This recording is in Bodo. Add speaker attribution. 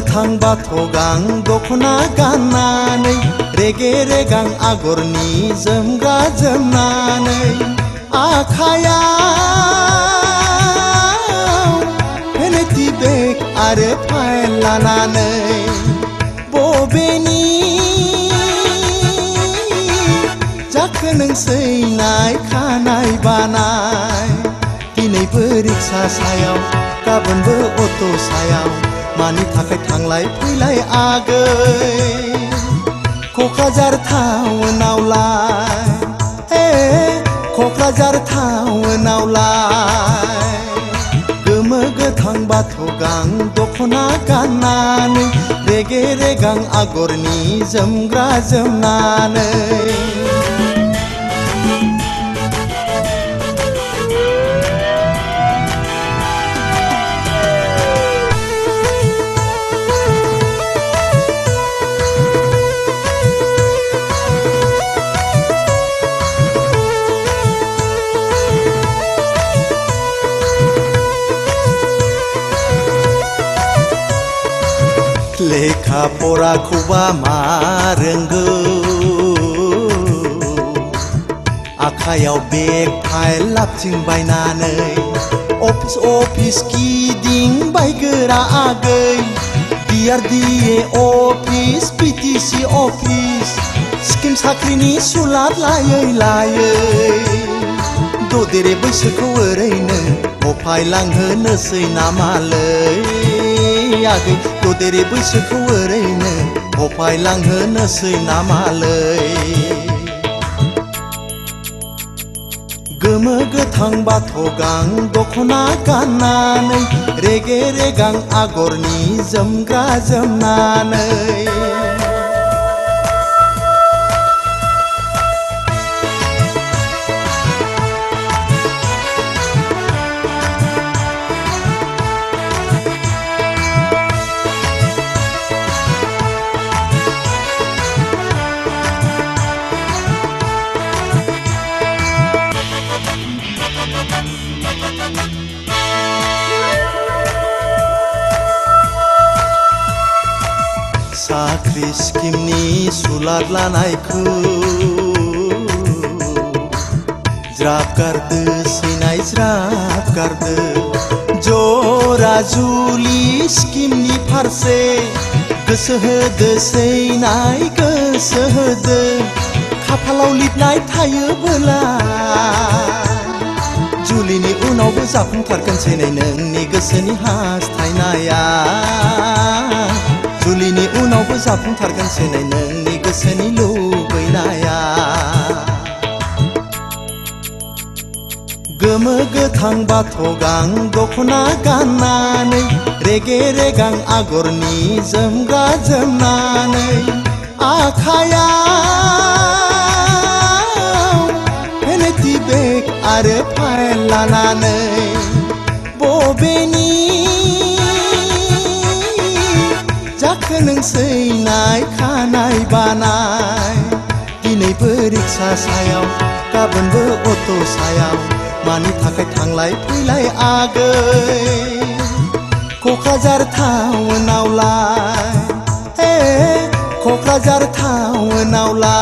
Speaker 1: गोथां बाथ' गां दख'ना गाननानै रेगे रेगां आगरनि जोमग्रा जोमनानै आखायाव भेनिटि बेग आरो फाइल लानानै बबेनि जाखो नोंसैनाय खानाय बानाय दिनैबो रिक्सा सायाव गाबोनबो अट' सायाव मानि थाखाय थांलाय फैलाय आगै क'क्राझार टाउनावलाय क'क्राझार टाउनावलाय गोमो गोथां बाथ' गां दख'ना गाननानै रेगे रेगां आगरनि जोमग्रा जोमनानै लेखा फराखौबा मा रोंगौ आखायाव बेग फाइल लाबथिं बायनानै अफिस अफिस गिदिंबाय गोरा आगै DRDA office PTC office scheme साख्रिनि सुलाद लायै लायै ददेरे बैसोखौ ओरैनो अफायलांहोनोसै नामालै आगै ददेरे बैसोखौ ओरैनो अफायलांहोनोसै नामालै गोमो गोथां बाथ' गां दख'ना गाननानै रेगे रेगां आगरनि जोमग्रा जोमनानै साख्रि स्किमनि सुलाद लानायखौ ज्राब गारदो सैनाय ज्राब गारदो जरा जुलि स्किमनि फारसे गोसो होदो सैनाय गोसो होदो खाफालाव लिरनाय थायोबोला जुलिनि उनावबो जाफुंथारगोन सैनाय नोंनि गोसोनि हास्थायनाया जुलिनि उनावबो जाफुंथारगोन सैनाय नोंनि गोसोनि लुबैनाया गोमो गोथां बाथ' गां दख'ना गाननानै रेगे रेगां आगरनि जोमग्रा जोमनानै आखायाव भेनिटि बेग आरो फाइल लानानै बबेनि जाखो नोंसैनाय खानाय बानाय दिनैबो रिक्सा सायाव गाबोनबो अट' सायाव मानि थाखाय थांलाय फैलाय आगै क'क्राझार टाउनावलाय क'क्राझार टाउनावलाय